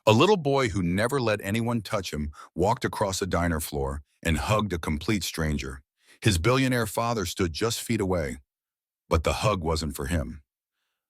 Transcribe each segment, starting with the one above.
A little boy who never let anyone touch him walked across a diner floor and hugged a complete stranger. His billionaire father stood just feet away, but the hug wasn't for him.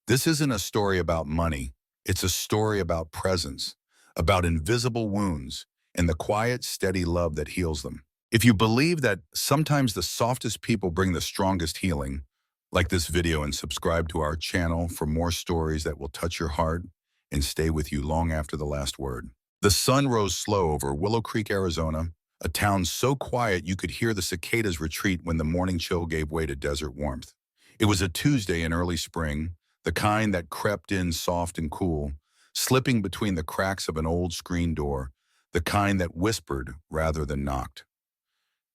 This isn't a story about money. It's a story about presence, about invisible wounds, and the quiet, steady love that heals them. If you believe that sometimes the softest people bring the strongest healing, like this video and subscribe to our channel for more stories that will touch your heart and stay with you long after the last word. The sun rose slow over Willow Creek, Arizona, a town so quiet you could hear the cicadas retreat when the morning chill gave way to desert warmth. It was a Tuesday in early spring, the kind that crept in soft and cool, slipping between the cracks of an old screen door, the kind that whispered rather than knocked.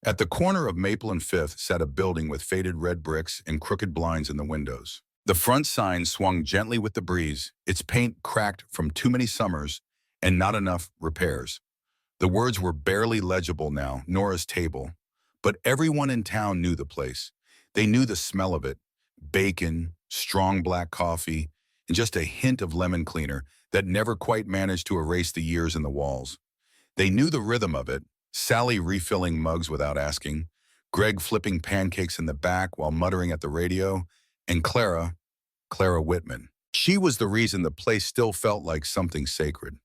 At the corner of Maple and Fifth sat a building with faded red bricks and crooked blinds in the windows. The front sign swung gently with the breeze, its paint cracked from too many summers and not enough repairs. The words were barely legible now, Nora's Table, but everyone in town knew the place. They knew the smell of it, bacon, strong black coffee, and just a hint of lemon cleaner that never quite managed to erase the years in the walls. They knew the rhythm of it, Sally refilling mugs without asking, Greg flipping pancakes in the back while muttering at the radio, and Clara Whitman. She was the reason the place still felt like something sacred.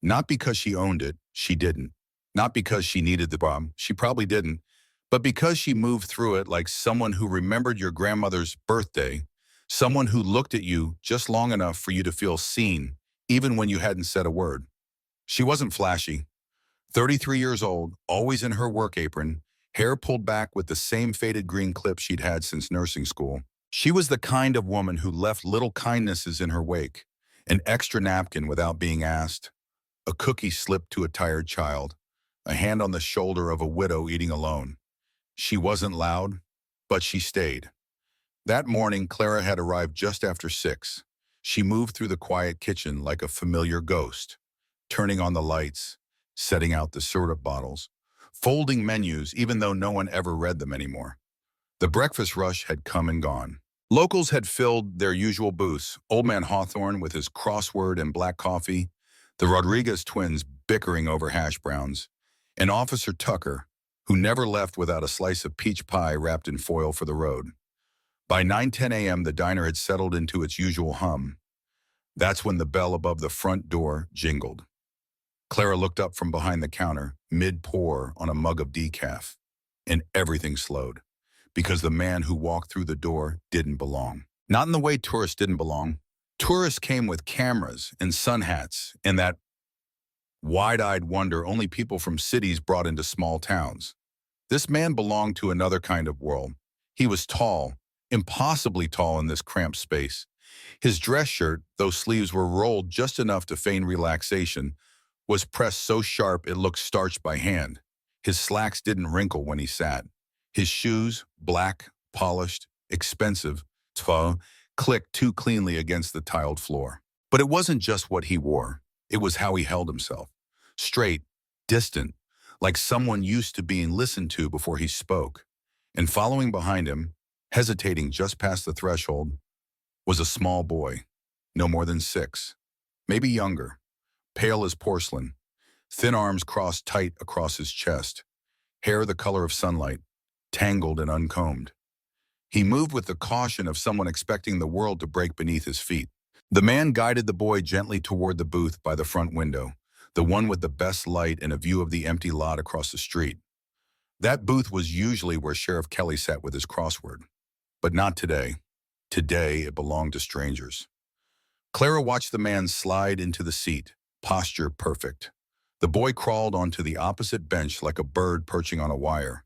Not because she owned it, she didn't. Not because she needed the bomb, she probably didn't. But because she moved through it like someone who remembered your grandmother's birthday, someone who looked at you just long enough for you to feel seen, even when you hadn't said a word. She wasn't flashy. 33 years old, always in her work apron, hair pulled back with the same faded green clip she'd had since nursing school. She was the kind of woman who left little kindnesses in her wake, an extra napkin without being asked, a cookie slipped to a tired child, a hand on the shoulder of a widow eating alone. She wasn't loud, but she stayed. That morning, Clara had arrived just after 6. She moved through the quiet kitchen like a familiar ghost, turning on the lights, setting out the syrup bottles, folding menus even though no one ever read them anymore. The breakfast rush had come and gone. Locals had filled their usual booths, Old Man Hawthorne with his crossword and black coffee, the Rodriguez twins bickering over hash browns, and Officer Tucker, who never left without a slice of peach pie wrapped in foil for the road. By 9:10 a.m., the diner had settled into its usual hum. That's when the bell above the front door jingled. Clara looked up from behind the counter, mid-pour on a mug of decaf, and everything slowed, because the man who walked through the door didn't belong. Not in the way tourists didn't belong. Tourists came with cameras and sun hats and that wide-eyed wonder only people from cities brought into small towns. This man belonged to another kind of world. He was tall, impossibly tall in this cramped space. His dress shirt, though sleeves were rolled just enough to feign relaxation, was pressed so sharp it looked starched by hand. His slacks didn't wrinkle when he sat. His shoes, black, polished, expensive, clicked too cleanly against the tiled floor. But it wasn't just what he wore. It was how he held himself. Straight, distant, like someone used to being listened to before he spoke. And following behind him, hesitating just past the threshold, was a small boy, no more than 6, maybe younger, pale as porcelain, thin arms crossed tight across his chest, hair the color of sunlight, tangled and uncombed. He moved with the caution of someone expecting the world to break beneath his feet. The man guided the boy gently toward the booth by the front window, the one with the best light and a view of the empty lot across the street. That booth was usually where Sheriff Kelly sat with his crossword. But not today. Today, it belonged to strangers. Clara watched the man slide into the seat, posture perfect. The boy crawled onto the opposite bench like a bird perching on a wire.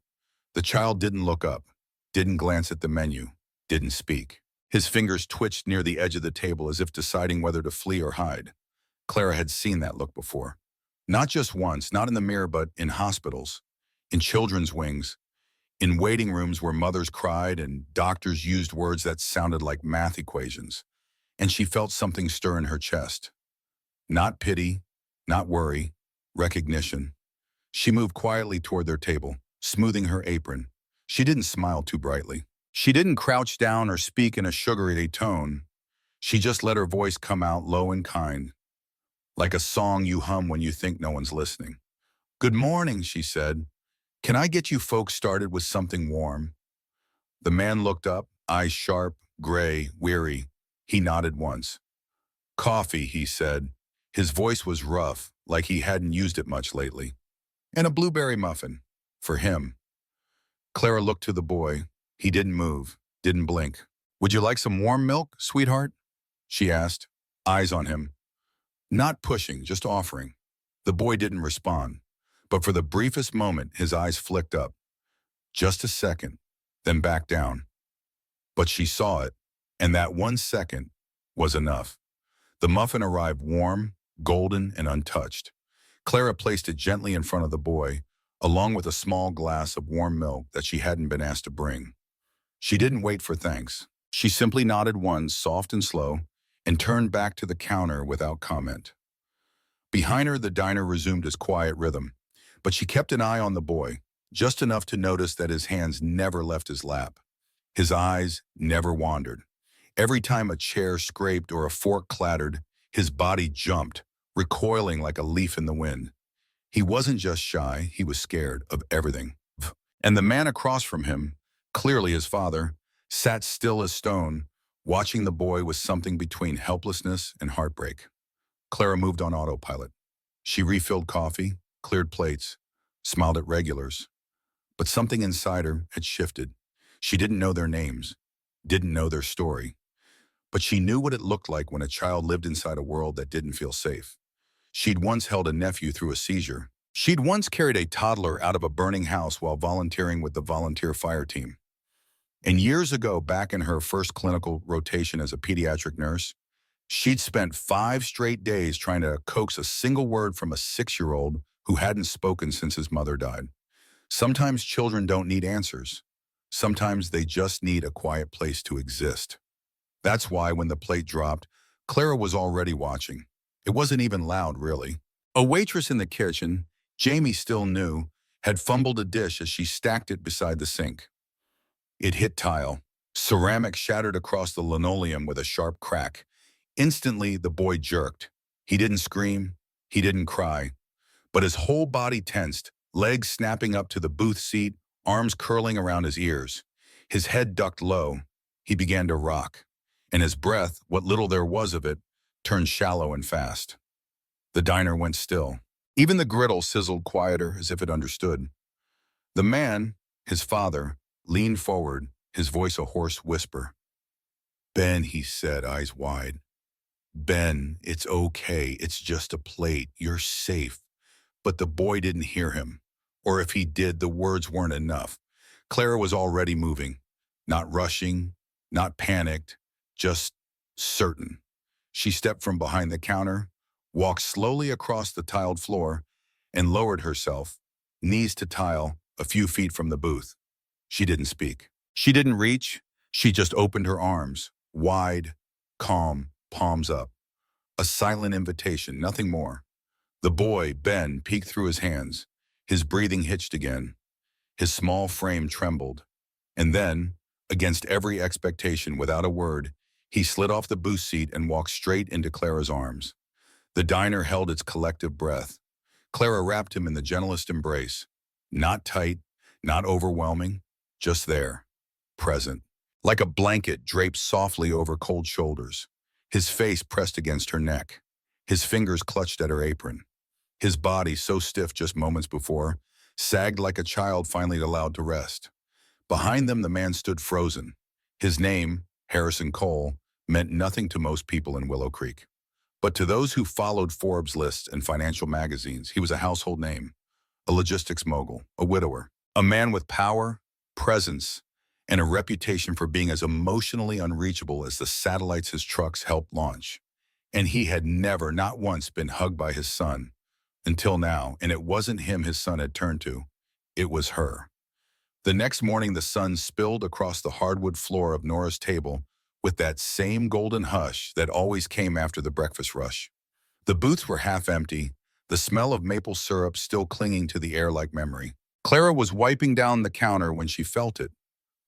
The child didn't look up, didn't glance at the menu, didn't speak. His fingers twitched near the edge of the table as if deciding whether to flee or hide. Clara had seen that look before. Not just once, not in the mirror, but in hospitals, in children's wings, in waiting rooms where mothers cried and doctors used words that sounded like math equations. And she felt something stir in her chest. Not pity, not worry, recognition. She moved quietly toward their table, smoothing her apron. She didn't smile too brightly. She didn't crouch down or speak in a sugary tone. She just let her voice come out low and kind. like a song you hum when you think no one's listening. "Good morning," she said. "Can I get you folks started with something warm?" The man looked up, eyes sharp, gray, weary. He nodded once. "Coffee," he said. His voice was rough, like he hadn't used it much lately. "And a blueberry muffin." For him. Clara looked to the boy. He didn't move, didn't blink. "Would you like some warm milk, sweetheart?" she asked, eyes on him. Not pushing, just offering. The boy didn't respond, but for the briefest moment, his eyes flicked up. Just a second, then back down. But she saw it, and that 1 second was enough. The muffin arrived warm, golden, and untouched. Clara placed it gently in front of the boy, along with a small glass of warm milk that she hadn't been asked to bring. She didn't wait for thanks. She simply nodded once, soft and slow, and turned back to the counter without comment. Behind her, the diner resumed its quiet rhythm, but she kept an eye on the boy, just enough to notice that his hands never left his lap. His eyes never wandered. Every time a chair scraped or a fork clattered, his body jumped, recoiling like a leaf in the wind. He wasn't just shy, he was scared of everything. And the man across from him, clearly his father, sat still as stone, watching the boy with something between helplessness and heartbreak. Clara moved on autopilot. She refilled coffee, cleared plates, smiled at regulars. But something inside her had shifted. She didn't know their names, didn't know their story. But she knew what it looked like when a child lived inside a world that didn't feel safe. She'd once held a nephew through a seizure. She'd once carried a toddler out of a burning house while volunteering with the volunteer fire team. And years ago, back in her first clinical rotation as a pediatric nurse, she'd spent 5 straight days trying to coax a single word from a 6-year-old who hadn't spoken since his mother died. Sometimes children don't need answers. Sometimes they just need a quiet place to exist. That's why when the plate dropped, Clara was already watching. It wasn't even loud, really. A waitress in the kitchen, Jamie still knew, had fumbled a dish as she stacked it beside the sink. It hit tile. Ceramic shattered across the linoleum with a sharp crack. Instantly, the boy jerked. He didn't scream. He didn't cry. But his whole body tensed, legs snapping up to the booth seat, arms curling around his ears. His head ducked low. He began to rock. And his breath, what little there was of it, turned shallow and fast. The diner went still. Even the griddle sizzled quieter as if it understood. The man, his father, leaned forward, his voice a hoarse whisper. "Ben," he said, eyes wide. "Ben, it's okay. It's just a plate. You're safe." But the boy didn't hear him. Or if he did, the words weren't enough. Clara was already moving. Not rushing, not panicked, just certain. She stepped from behind the counter, walked slowly across the tiled floor, and lowered herself, knees to tile, a few feet from the booth. She didn't speak. She didn't reach. She just opened her arms, wide, calm, palms up. A silent invitation, nothing more. The boy, Ben, peeked through his hands. His breathing hitched again. His small frame trembled. And then, against every expectation, without a word, he slid off the booth seat and walked straight into Clara's arms. The diner held its collective breath. Clara wrapped him in the gentlest embrace. Not tight, not overwhelming, just there, present. Like a blanket draped softly over cold shoulders. His face pressed against her neck. His fingers clutched at her apron. His body, so stiff just moments before, sagged like a child finally allowed to rest. Behind them, the man stood frozen. His name, Harrison Cole, meant nothing to most people in Willow Creek. But to those who followed Forbes lists and financial magazines, he was a household name, a logistics mogul, a widower, a man with power, presence, and a reputation for being as emotionally unreachable as the satellites his trucks helped launch. And he had never, not once, been hugged by his son, until now, and it wasn't him his son had turned to, it was her. The next morning, the sun spilled across the hardwood floor of Nora's table with that same golden hush that always came after the breakfast rush. The booths were half empty, the smell of maple syrup still clinging to the air like memory. Clara was wiping down the counter when she felt it,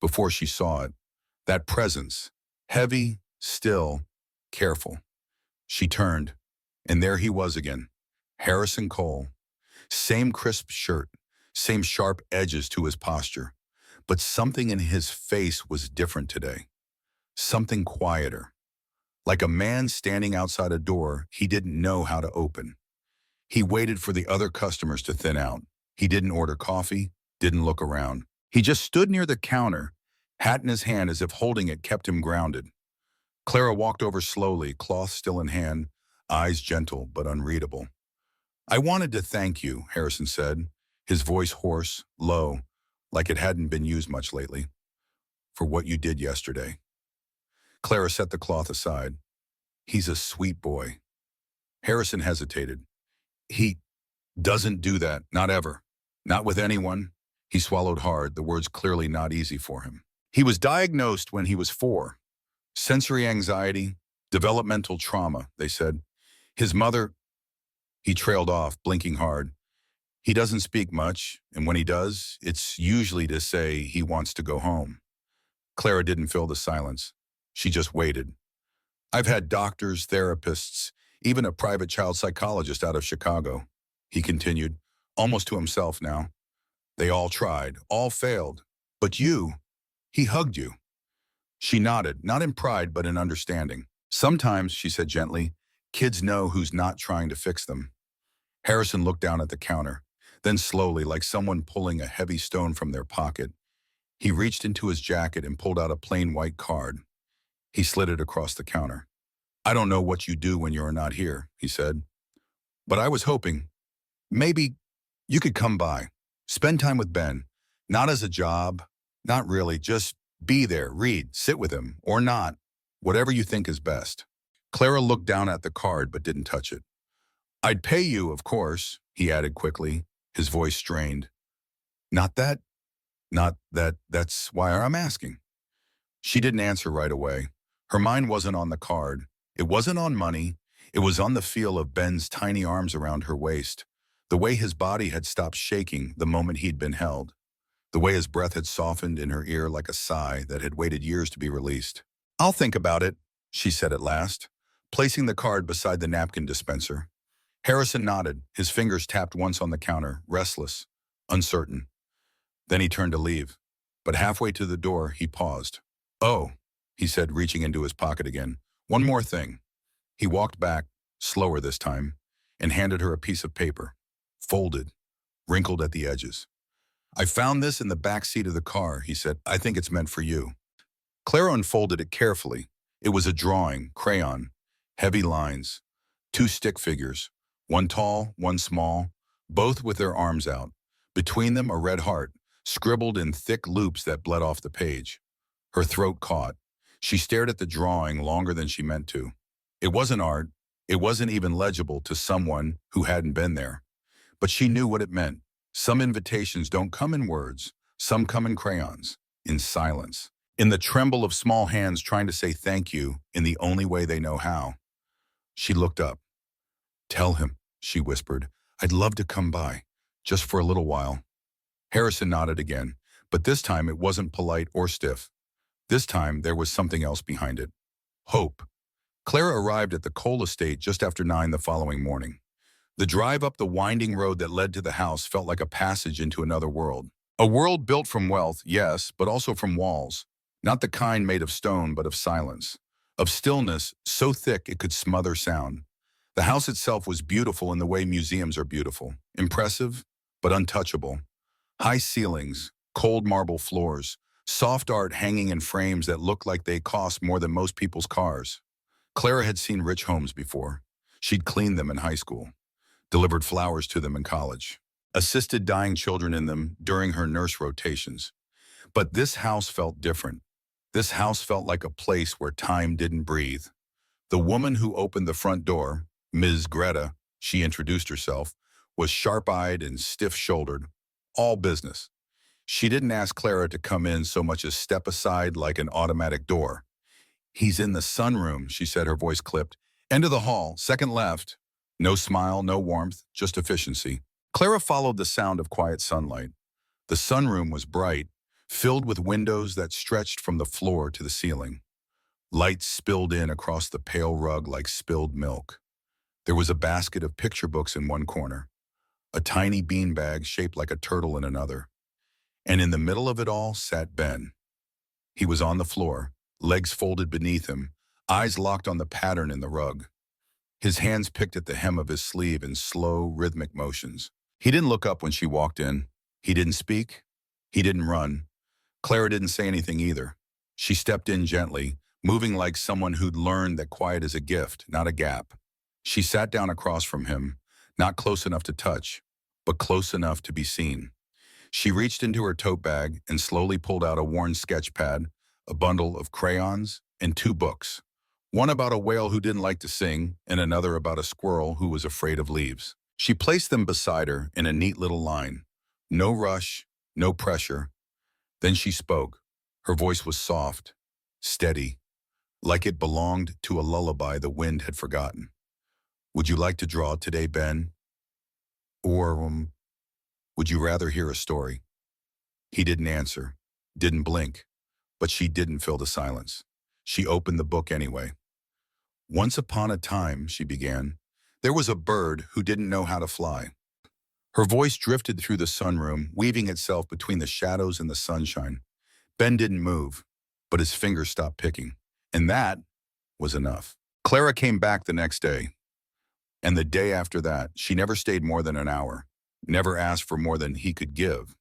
before she saw it. That presence, heavy, still, careful. She turned, And there he was again, Harrison Cole. Same crisp shirt, same sharp edges to his posture. But something in his face was different today. Something quieter. Like a man standing outside a door he didn't know how to open. He waited for the other customers to thin out. He didn't order coffee, didn't look around. He just stood near the counter, hat in his hand as if holding it kept him grounded. Clara walked over slowly, cloth still in hand, eyes gentle but unreadable. "I wanted to thank you," Harrison said, his voice hoarse, low, like it hadn't been used much lately, "for what you did yesterday." Clara set the cloth aside. "He's a sweet boy." Harrison hesitated. "He doesn't do that, not ever. Not with anyone." He swallowed hard, the words clearly not easy for him. "He was diagnosed when he was 4. Sensory anxiety, developmental trauma," they said. "His mother—" He trailed off, blinking hard. "He doesn't speak much, and when he does, it's usually to say he wants to go home." Clara didn't fill the silence. She just waited. "I've had doctors, therapists, even a private child psychologist out of Chicago," he continued, almost to himself now. "They all tried, all failed. But you, he hugged you." She nodded, not in pride, but in understanding. "Sometimes," she said gently, "kids know who's not trying to fix them." Harrison looked down at the counter. Then slowly, like someone pulling a heavy stone from their pocket, he reached into his jacket and pulled out a plain white card. He slid it across the counter. "I don't know what you do when you're not here," he said, "but I was hoping maybe you could come by, spend time with Ben. Not as a job, not really, just be there, read, sit with him, or not, whatever you think is best." Clara looked down at the card but didn't touch it. "I'd pay you, of course," he added quickly, his voice strained. "Not that, that's why I'm asking." She didn't answer right away. Her mind wasn't on the card. It wasn't on money. It was on the feel of Ben's tiny arms around her waist, the way his body had stopped shaking the moment he'd been held, the way his breath had softened in her ear like a sigh that had waited years to be released. "I'll think about it," she said at last, placing the card beside the napkin dispenser. Harrison nodded. His fingers tapped once on the counter, restless, uncertain. Then he turned to leave. But halfway to the door, he paused. "Oh," he said, reaching into his pocket again. "One more thing." He walked back, slower this time, and handed her a piece of paper, folded, wrinkled at the edges. "I found this in the back seat of the car," he said. "I think it's meant for you." Clara unfolded it carefully. It was a drawing, crayon, heavy lines, 2 stick figures, one tall, one small, both with their arms out. Between them, a red heart, scribbled in thick loops that bled off the page. Her throat caught. She stared at the drawing longer than she meant to. It wasn't art. It wasn't even legible to someone who hadn't been there. But she knew what it meant. Some invitations don't come in words. Some come in crayons, in silence, in the tremble of small hands trying to say thank you in the only way they know how. She looked up. "Tell him," she whispered, "I'd love to come by, just for a little while." Harrison nodded again, but this time it wasn't polite or stiff. This time there was something else behind it. Hope. Clara arrived at the Cole estate just after 9 the following morning. The drive up the winding road that led to the house felt like a passage into another world. A world built from wealth, yes, but also from walls. Not the kind made of stone, but of silence. Of stillness so thick it could smother sound. The house itself was beautiful in the way museums are beautiful. Impressive, but untouchable. High ceilings, cold marble floors, soft art hanging in frames that looked like they cost more than most people's cars. Clara had seen rich homes before. She'd cleaned them in high school, delivered flowers to them in college, assisted dying children in them during her nurse rotations. But this house felt different. This house felt like a place where time didn't breathe. The woman who opened the front door, Ms. Greta, she introduced herself, was sharp-eyed and stiff-shouldered, all business. She didn't ask Clara to come in so much as step aside like an automatic door. "He's in the sunroom," she said, her voice clipped. "End of the hall, second left." No smile, no warmth, just efficiency. Clara followed the sound of quiet sunlight. The sunroom was bright, filled with windows that stretched from the floor to the ceiling. Light spilled in across the pale rug like spilled milk. There was a basket of picture books in one corner, a tiny beanbag shaped like a turtle in another, and in the middle of it all sat Ben. He was on the floor, legs folded beneath him, eyes locked on the pattern in the rug. His hands picked at the hem of his sleeve in slow, rhythmic motions. He didn't look up when she walked in. He didn't speak. He didn't run. Clara didn't say anything either. She stepped in gently, moving like someone who'd learned that quiet is a gift, not a gap. She sat down across from him, not close enough to touch, but close enough to be seen. She reached into her tote bag and slowly pulled out a worn sketch pad, a bundle of crayons, and two books. One about a whale who didn't like to sing, and another about a squirrel who was afraid of leaves. She placed them beside her in a neat little line. No rush, no pressure. Then she spoke. Her voice was soft, steady, like it belonged to a lullaby the wind had forgotten. Would you like to draw today, Ben? Or would you rather hear a story? He didn't answer, didn't blink, but she didn't fill the silence. She opened the book anyway. Once upon a time, she began, there was a bird who didn't know how to fly. Her voice drifted through the sunroom, weaving itself between the shadows and the sunshine. Ben didn't move, but his fingers stopped picking. And that was enough. Clara came back the next day. And the day after that, she never stayed more than an hour, never asked for more than he could give.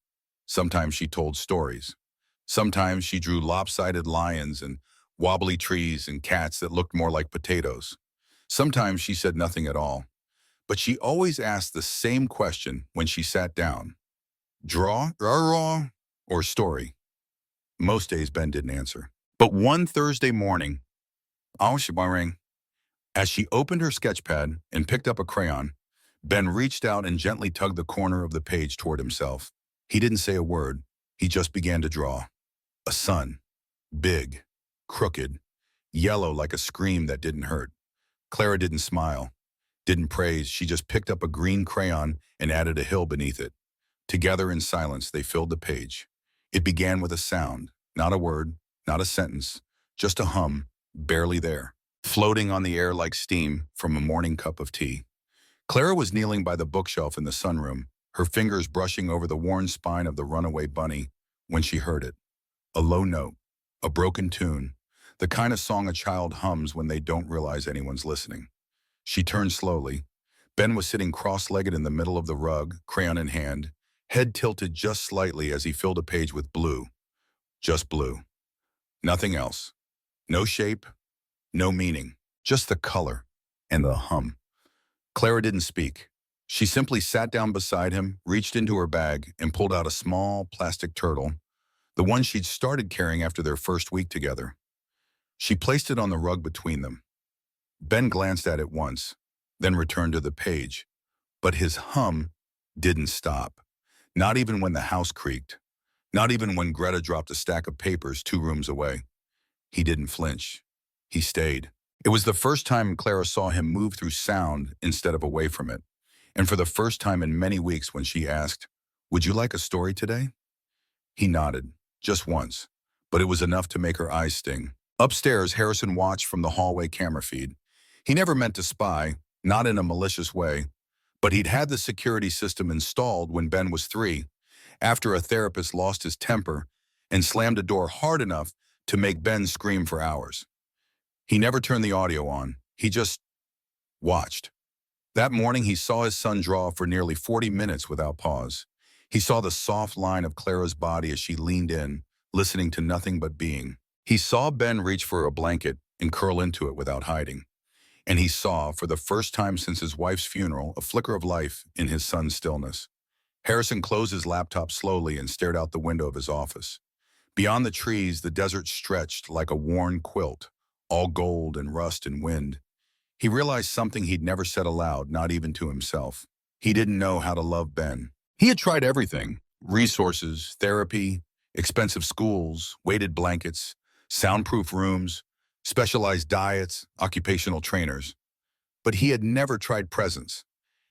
Sometimes she told stories. Sometimes she drew lopsided lions and wobbly trees and cats that looked more like potatoes. Sometimes she said nothing at all. But she always asked the same question when she sat down. Draw, or story? Most days Ben didn't answer. But one Thursday morning, as she opened her sketch pad and picked up a crayon, Ben reached out and gently tugged the corner of the page toward himself. He didn't say a word. He just began to draw. A sun. Big. Crooked. Yellow like a scream that didn't hurt. Clara didn't smile. Didn't praise. She just picked up a green crayon and added a hill beneath it. Together in silence, they filled the page. It began with a sound. Not a word. Not a sentence. Just a hum. Barely there. Floating on the air like steam from a morning cup of tea. Clara was kneeling by the bookshelf in the sunroom, her fingers brushing over the worn spine of the runaway bunny, when she heard it. A low note, a broken tune, the kind of song a child hums when they don't realize anyone's listening. She turned slowly. Ben was sitting cross-legged in the middle of the rug, crayon in hand, head tilted just slightly as he filled a page with blue. Just blue. Nothing else. No shape. No meaning, just the color and the hum. Clara didn't speak. She simply sat down beside him, reached into her bag, and pulled out a small plastic turtle, the one she'd started carrying after their first week together. She placed it on the rug between them. Ben glanced at it once, then returned to the page. But his hum didn't stop, not even when the house creaked, not even when Greta dropped a stack of papers 2 rooms away. He didn't flinch. He stayed. It was the first time Clara saw him move through sound instead of away from it. And for the first time in many weeks when she asked, "Would you like a story today?" He nodded, just once, but it was enough to make her eyes sting. Upstairs, Harrison watched from the hallway camera feed. He never meant to spy, not in a malicious way, but he'd had the security system installed when Ben was 3, after a therapist lost his temper and slammed a door hard enough to make Ben scream for hours. He never turned the audio on. He just watched. That morning, he saw his son draw for nearly 40 minutes without pause. He saw the soft line of Clara's body as she leaned in, listening to nothing but being. He saw Ben reach for a blanket and curl into it without hiding. And he saw, for the first time since his wife's funeral, a flicker of life in his son's stillness. Harrison closed his laptop slowly and stared out the window of his office. Beyond the trees, the desert stretched like a worn quilt, all gold and rust and wind. He realized something he'd never said aloud, not even to himself. He didn't know how to love Ben. He had tried everything: resources, therapy, expensive schools, weighted blankets, soundproof rooms, specialized diets, occupational trainers. But he had never tried presence.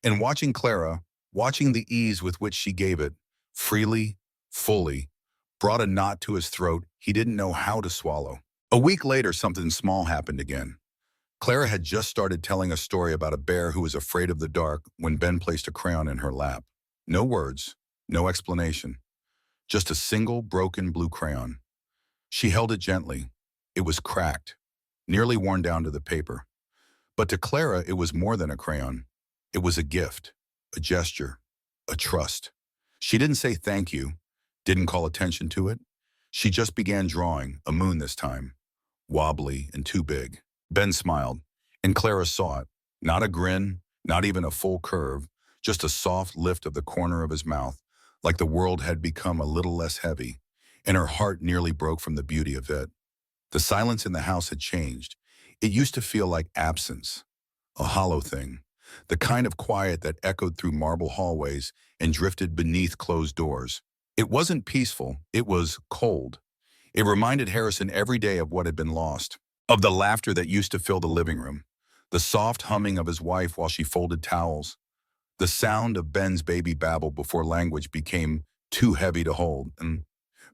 And watching Clara, watching the ease with which she gave it, freely, fully, brought a knot to his throat he didn't know how to swallow. A week later, something small happened again. Clara had just started telling a story about a bear who was afraid of the dark when Ben placed a crayon in her lap. No words, no explanation, just a single broken blue crayon. She held it gently. It was cracked, nearly worn down to the paper. But to Clara, it was more than a crayon. It was a gift, a gesture, a trust. She didn't say thank you, didn't call attention to it. She just began drawing, a moon this time, wobbly and too big. Ben smiled, and Clara saw it. Not a grin, not even a full curve, just a soft lift of the corner of his mouth, like the world had become a little less heavy, and her heart nearly broke from the beauty of it. The silence in the house had changed. It used to feel like absence, a hollow thing, the kind of quiet that echoed through marble hallways and drifted beneath closed doors. It wasn't peaceful, it was cold. It reminded Harrison every day of what had been lost, of the laughter that used to fill the living room, the soft humming of his wife while she folded towels, the sound of Ben's baby babble before language became too heavy to hold.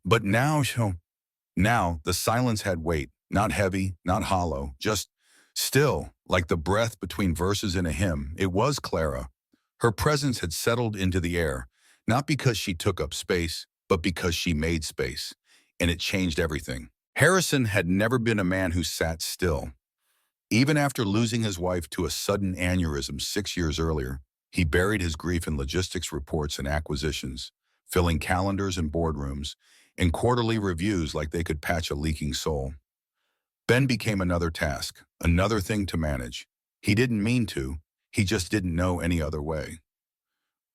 But now the silence had weight, not heavy, not hollow, just still, like the breath between verses in a hymn. It was Clara. Her presence had settled into the air, not because she took up space, but because she made space, and it changed everything. Harrison had never been a man who sat still. Even after losing his wife to a sudden aneurysm 6 years earlier, he buried his grief in logistics reports and acquisitions, filling calendars and boardrooms, and quarterly reviews like they could patch a leaking soul. Ben became another task, another thing to manage. He didn't mean to, he just didn't know any other way.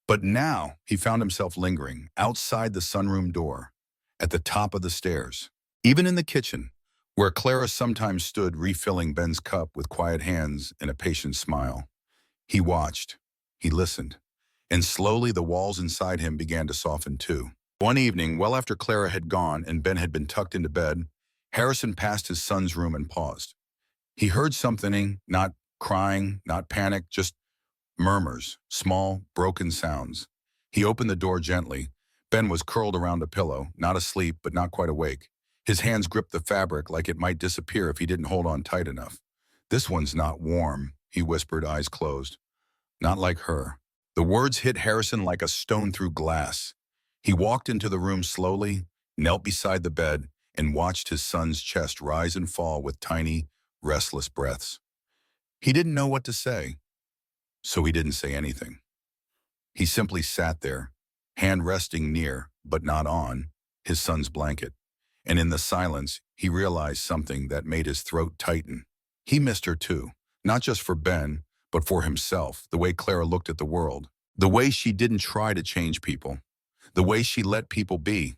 But now he found himself lingering outside the sunroom door, at the top of the stairs, even in the kitchen, where Clara sometimes stood refilling Ben's cup with quiet hands and a patient smile. He watched, he listened, and slowly the walls inside him began to soften too. One evening, well after Clara had gone and Ben had been tucked into bed, Harrison passed his son's room and paused. He heard something, not crying, not panic, just murmurs, small, broken sounds. He opened the door gently. Ben was curled around a pillow, not asleep but not quite awake. His hands gripped the fabric like it might disappear if he didn't hold on tight enough. "This one's not warm," he whispered, eyes closed. "Not like her." The words hit Harrison like a stone through glass. He walked into the room slowly, knelt beside the bed, and watched his son's chest rise and fall with tiny, restless breaths. He didn't know what to say, so he didn't say anything. He simply sat there, hand resting near, but not on, his son's blanket. And in the silence, he realized something that made his throat tighten. He missed her too, not just for Ben, but for himself, the way Clara looked at the world, the way she didn't try to change people, the way she let people be.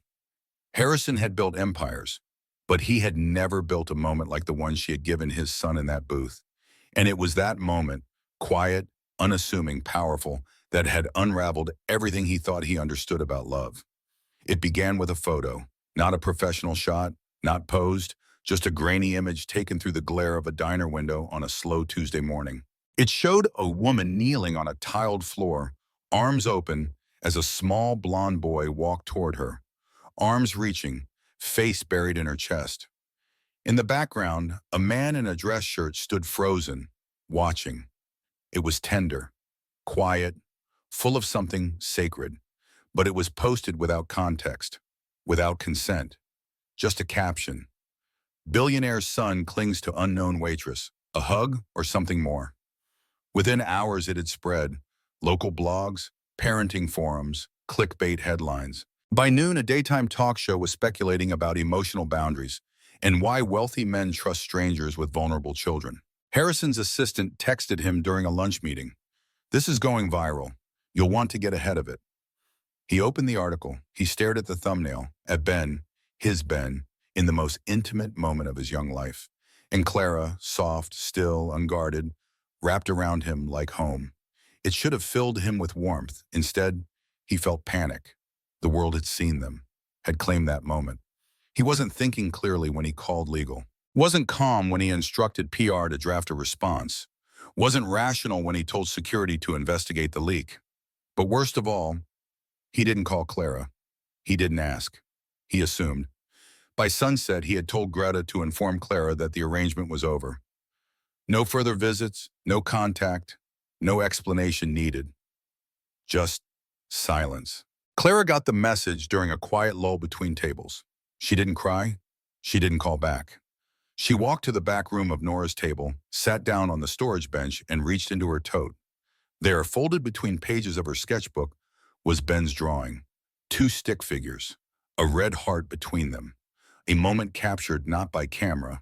Harrison had built empires, but he had never built a moment like the one she had given his son in that booth. And it was that moment, quiet, unassuming, powerful, that had unraveled everything he thought he understood about love. It began with a photo, not a professional shot, not posed, just a grainy image taken through the glare of a diner window on a slow Tuesday morning. It showed a woman kneeling on a tiled floor, arms open, as a small blonde boy walked toward her, arms reaching, face buried in her chest. In the background, a man in a dress shirt stood frozen, watching. It was tender, quiet, full of something sacred, but it was posted without context, without consent, just a caption. "Billionaire's son clings to unknown waitress. A hug or something more?" Within hours it had spread. Local blogs, parenting forums, clickbait headlines. By noon, a daytime talk show was speculating about emotional boundaries and why wealthy men trust strangers with vulnerable children. Harrison's assistant texted him during a lunch meeting. "This is going viral. You'll want to get ahead of it." He opened the article. He stared at the thumbnail, at Ben, his Ben, in the most intimate moment of his young life. And Clara, soft, still, unguarded, wrapped around him like home. It should have filled him with warmth. Instead, he felt panic. The world had seen them, had claimed that moment. He wasn't thinking clearly when he called legal. Wasn't calm when he instructed PR to draft a response. Wasn't rational when he told security to investigate the leak. But worst of all, he didn't call Clara. He didn't ask. He assumed. By sunset, he had told Greta to inform Clara that the arrangement was over. No further visits, no contact, no explanation needed. Just silence. Clara got the message during a quiet lull between tables. She didn't cry. She didn't call back. She walked to the back room of Nora's table, sat down on the storage bench, and reached into her tote. There, folded between pages of her sketchbook, was Ben's drawing. Two stick figures, a red heart between them. A moment captured not by camera,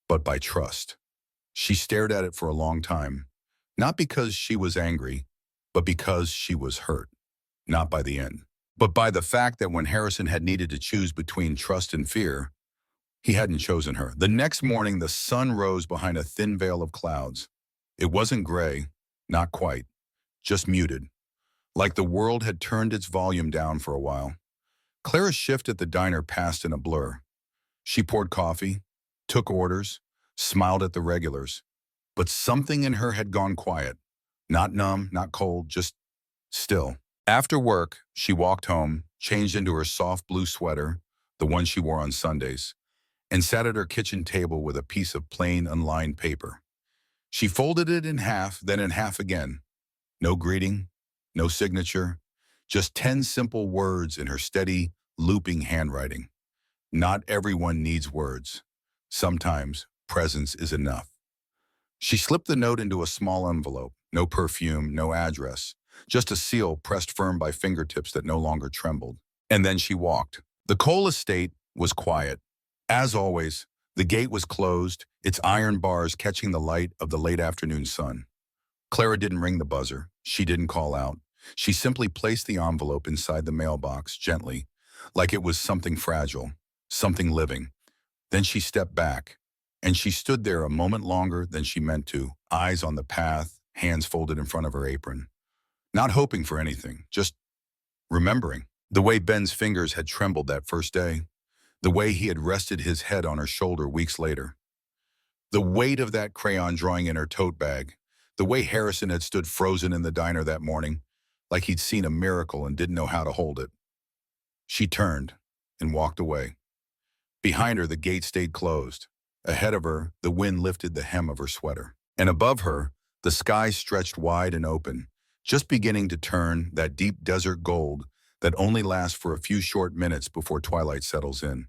but by trust. She stared at it for a long time, not because she was angry, but because she was hurt. Not by the end, but by the fact that when Harrison had needed to choose between trust and fear, he hadn't chosen her. The next morning, the sun rose behind a thin veil of clouds. It wasn't gray, not quite, just muted, like the world had turned its volume down for a while. Clara's shift at the diner passed in a blur. She poured coffee, took orders, smiled at the regulars. But something in her had gone quiet. Not numb, not cold, just still. After work, she walked home, changed into her soft blue sweater, the one she wore on Sundays, and sat at her kitchen table with a piece of plain, unlined paper. She folded it in half, then in half again. No greeting, no signature, just 10 simple words in her steady, looping handwriting. Not everyone needs words. Sometimes presence is enough. She slipped the note into a small envelope, no perfume, no address, just a seal pressed firm by fingertips that no longer trembled. And then she walked. The Cole estate was quiet. As always, the gate was closed, its iron bars catching the light of the late afternoon sun. Clara didn't ring the buzzer. She didn't call out. She simply placed the envelope inside the mailbox gently, like it was something fragile, something living. Then she stepped back, and she stood there a moment longer than she meant to, eyes on the path, hands folded in front of her apron. Not hoping for anything, just remembering. The way Ben's fingers had trembled that first day, the way he had rested his head on her shoulder weeks later. The weight of that crayon drawing in her tote bag, the way Harrison had stood frozen in the diner that morning, like he'd seen a miracle and didn't know how to hold it. She turned and walked away. Behind her, the gate stayed closed. Ahead of her, the wind lifted the hem of her sweater. And above her, the sky stretched wide and open, just beginning to turn that deep desert gold that only lasts for a few short minutes before twilight settles in.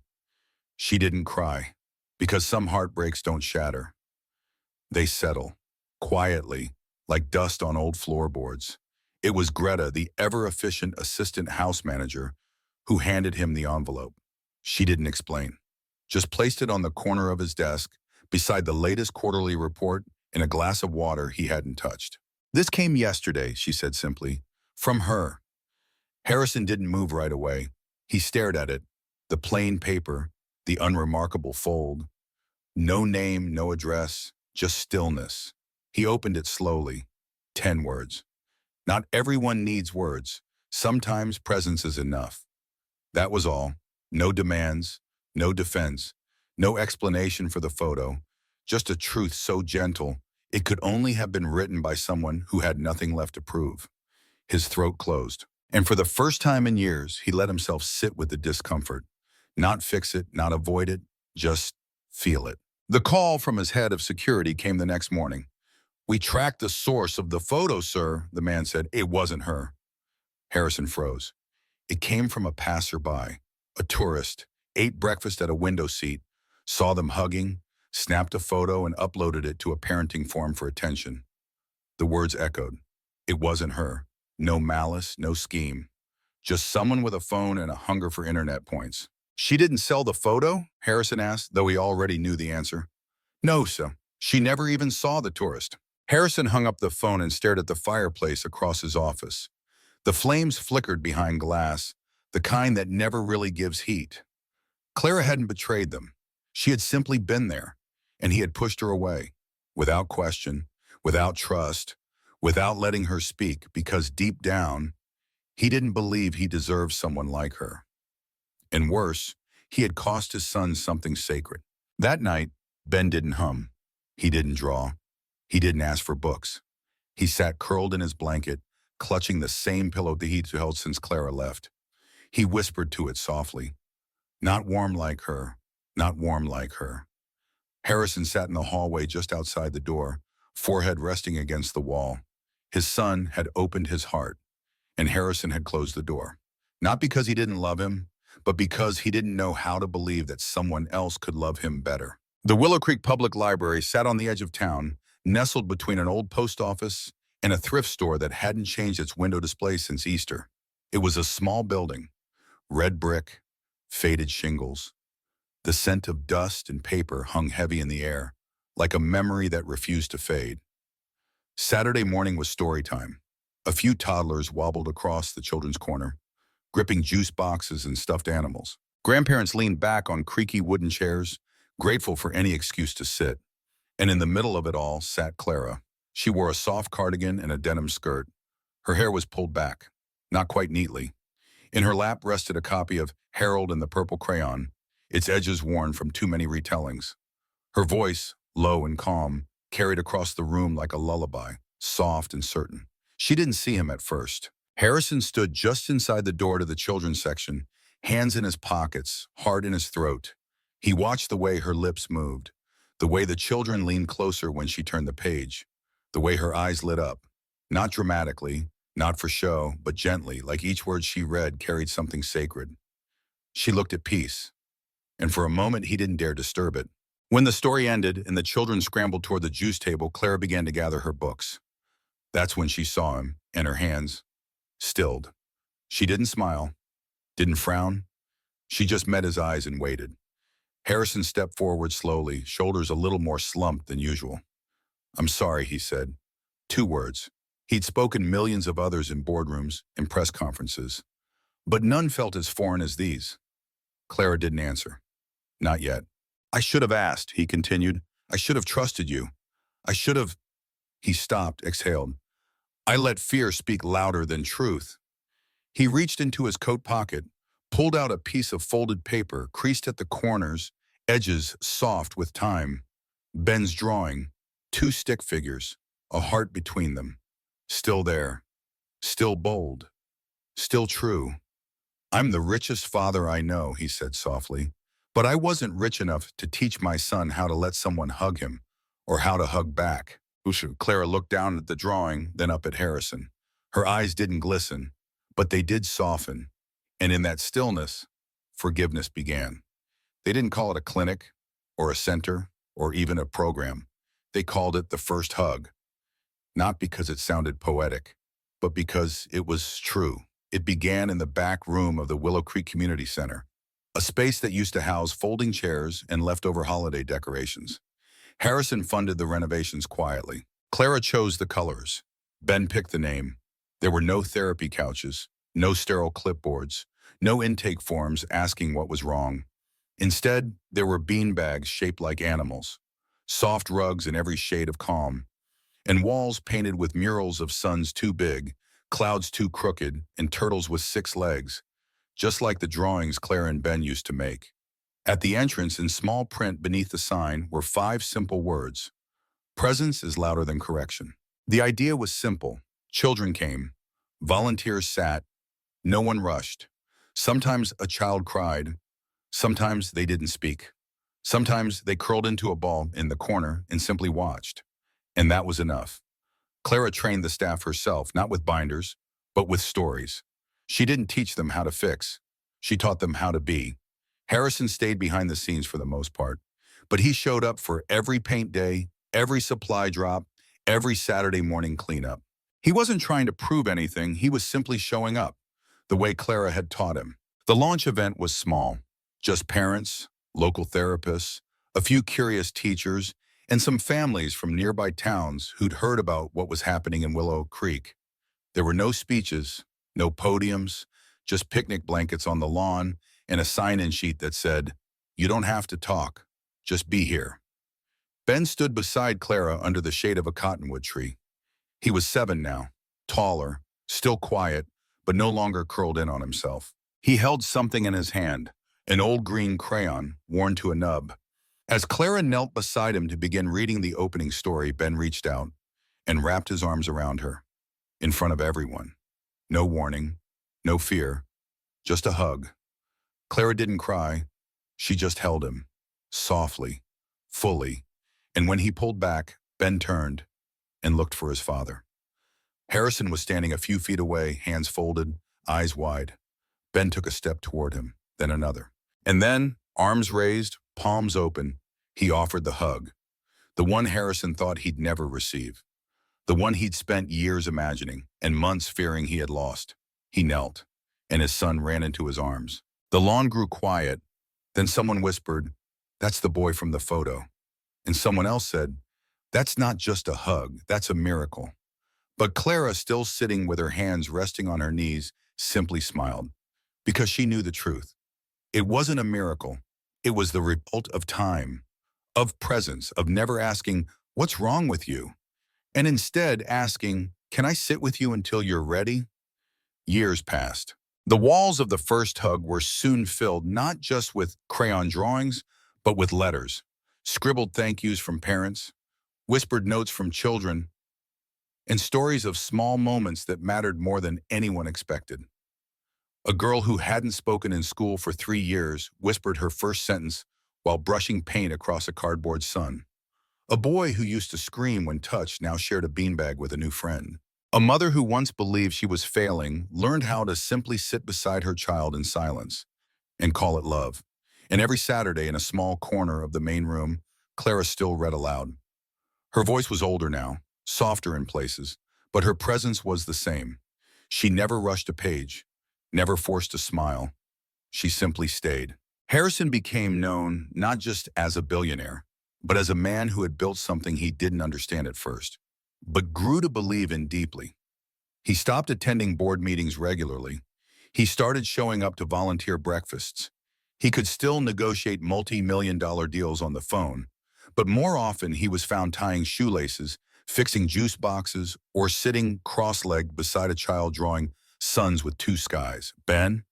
She didn't cry, because some heartbreaks don't shatter. They settle, quietly, like dust on old floorboards. It was Greta, the ever-efficient assistant house manager, who handed him the envelope. She didn't explain, just placed it on the corner of his desk, beside the latest quarterly report and a glass of water he hadn't touched. "This came yesterday," she said simply, "from her." Harrison didn't move right away. He stared at it, the plain paper, the unremarkable fold. No name, no address, just stillness. He opened it slowly. 10 words. Not everyone needs words. Sometimes presence is enough. That was all. No demands, no defense, no explanation for the photo, just a truth so gentle it could only have been written by someone who had nothing left to prove. His throat closed. And for the first time in years, he let himself sit with the discomfort. Not fix it, not avoid it, just feel it. The call from his head of security came the next morning. "We tracked the source of the photo, sir," the man said. "It wasn't her." Harrison froze. It came from a passerby, a tourist, ate breakfast at a window seat, saw them hugging, snapped a photo and uploaded it to a parenting forum for attention. The words echoed. It wasn't her. No malice, no scheme. Just someone with a phone and a hunger for internet points. "She didn't sell the photo?" Harrison asked, though he already knew the answer. "No, sir. She never even saw the tourist." Harrison hung up the phone and stared at the fireplace across his office. The flames flickered behind glass, the kind that never really gives heat. Clara hadn't betrayed them. She had simply been there, and he had pushed her away, without question, without trust, without letting her speak, because deep down, he didn't believe he deserved someone like her. And worse, he had cost his son something sacred. That night, Ben didn't hum. He didn't draw. He didn't ask for books. He sat curled in his blanket, clutching the same pillow that he'd held since Clara left. He whispered to it softly. Not warm like her, not warm like her. Harrison sat in the hallway just outside the door, forehead resting against the wall. His son had opened his heart, and Harrison had closed the door. Not because he didn't love him, but because he didn't know how to believe that someone else could love him better. The Willow Creek Public Library sat on the edge of town, nestled between an old post office and a thrift store that hadn't changed its window display since Easter. It was a small building, red brick, faded shingles. The scent of dust and paper hung heavy in the air, like a memory that refused to fade. Saturday morning was story time. A few toddlers wobbled across the children's corner, gripping juice boxes and stuffed animals. Grandparents leaned back on creaky wooden chairs, grateful for any excuse to sit. And in the middle of it all sat Clara. She wore a soft cardigan and a denim skirt. Her hair was pulled back, not quite neatly. In her lap rested a copy of Harold and the Purple Crayon, its edges worn from too many retellings. Her voice, low and calm, carried across the room like a lullaby, soft and certain. She didn't see him at first. Harrison stood just inside the door to the children's section, hands in his pockets, heart in his throat. He watched the way her lips moved, the way the children leaned closer when she turned the page, the way her eyes lit up, not dramatically, not for show, but gently, like each word she read carried something sacred. She looked at peace, and for a moment he didn't dare disturb it. When the story ended and the children scrambled toward the juice table, Clara began to gather her books. That's when she saw him, and her hands stilled. She didn't smile, didn't frown. She just met his eyes and waited. Harrison stepped forward slowly, shoulders a little more slumped than usual. "I'm sorry," he said. 2 words. He'd spoken millions of others in boardrooms and press conferences, but none felt as foreign as these. Clara didn't answer. Not yet. "I should have asked," he continued. "I should have trusted you. I should have—" He stopped, exhaled. "I let fear speak louder than truth." He reached into his coat pocket, pulled out a piece of folded paper, creased at the corners, edges soft with time. Ben's drawing, 2 stick figures, a heart between them. Still there, still bold, still true. "I'm the richest father I know," he said softly, "but I wasn't rich enough to teach my son how to let someone hug him, or how to hug back." Clara looked down at the drawing, then up at Harrison. Her eyes didn't glisten, but they did soften, and in that stillness, forgiveness began. They didn't call it a clinic, or a center, or even a program. They called it the first hug, not because it sounded poetic, but because it was true. It began in the back room of the Willow Creek Community Center, a space that used to house folding chairs and leftover holiday decorations. Harrison funded the renovations quietly. Clara chose the colors. Ben picked the name. There were no therapy couches, no sterile clipboards, no intake forms asking what was wrong. Instead, there were beanbags shaped like animals, soft rugs in every shade of calm, and walls painted with murals of suns too big, clouds too crooked, and turtles with 6 legs, just like the drawings Clara and Ben used to make. At the entrance, in small print beneath the sign, were 5 simple words. Presence is louder than correction. The idea was simple. Children came. Volunteers sat. No one rushed. Sometimes a child cried. Sometimes they didn't speak. Sometimes they curled into a ball in the corner and simply watched. And that was enough. Clara trained the staff herself, not with binders, but with stories. She didn't teach them how to fix. She taught them how to be. Harrison stayed behind the scenes for the most part, but he showed up for every paint day, every supply drop, every Saturday morning cleanup. He wasn't trying to prove anything, he was simply showing up, the way Clara had taught him. The launch event was small, just parents, local therapists, a few curious teachers, and some families from nearby towns who'd heard about what was happening in Willow Creek. There were no speeches, no podiums, just picnic blankets on the lawn and a sign-in sheet that said, "You don't have to talk, just be here." Ben stood beside Clara under the shade of a cottonwood tree. He was 7 now, taller, still quiet, but no longer curled in on himself. He held something in his hand, an old green crayon worn to a nub. As Clara knelt beside him to begin reading the opening story, Ben reached out and wrapped his arms around her, in front of everyone. No warning, no fear, just a hug. Clara didn't cry. She just held him, softly, fully. And when he pulled back, Ben turned and looked for his father. Harrison was standing a few feet away, hands folded, eyes wide. Ben took a step toward him, then another. And then, arms raised, palms open, he offered the hug, the one Harrison thought he'd never receive, the one he'd spent years imagining and months fearing he had lost. He knelt, and his son ran into his arms. The lawn grew quiet. Then someone whispered, "That's the boy from the photo." And someone else said, "That's not just a hug, that's a miracle." But Clara, still sitting with her hands resting on her knees, simply smiled, because she knew the truth. It wasn't a miracle. It was the result of time, of presence, of never asking, "What's wrong with you?" And instead asking, "Can I sit with you until you're ready?" Years passed. The walls of the first hug were soon filled not just with crayon drawings, but with letters, scribbled thank yous from parents, whispered notes from children, and stories of small moments that mattered more than anyone expected. A girl who hadn't spoken in school for 3 years whispered her first sentence while brushing paint across a cardboard sun. A boy who used to scream when touched now shared a beanbag with a new friend. A mother who once believed she was failing learned how to simply sit beside her child in silence and call it love. And every Saturday in a small corner of the main room, Clara still read aloud. Her voice was older now, softer in places, but her presence was the same. She never rushed a page, never forced a smile. She simply stayed. Harrison became known not just as a billionaire, but as a man who had built something he didn't understand at first, but grew to believe in deeply. He stopped attending board meetings regularly. He started showing up to volunteer breakfasts. He could still negotiate multi-million-dollar deals on the phone, but more often he was found tying shoelaces, fixing juice boxes, or sitting cross-legged beside a child drawing suns with two skies. Ben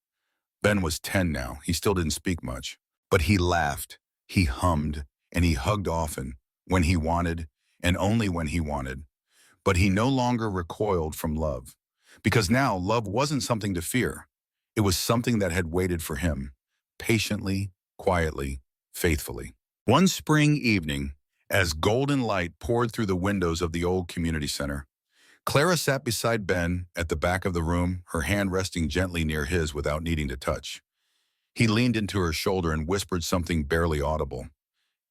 was 10 now. He still didn't speak much, but he laughed, he hummed, and he hugged often, when he wanted, and only when he wanted. But he no longer recoiled from love, because now love wasn't something to fear. It was something that had waited for him, patiently, quietly, faithfully. One spring evening, as golden light poured through the windows of the old community center, Clara sat beside Ben at the back of the room, her hand resting gently near his without needing to touch. He leaned into her shoulder and whispered something barely audible.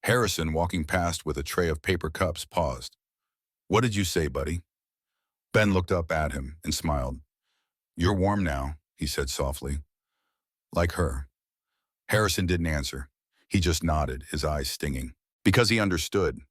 Harrison, walking past with a tray of paper cups, paused. "What did you say, buddy?" Ben looked up at him and smiled. "You're warm now," he said softly. "Like her." Harrison didn't answer. He just nodded, his eyes stinging. Because he understood.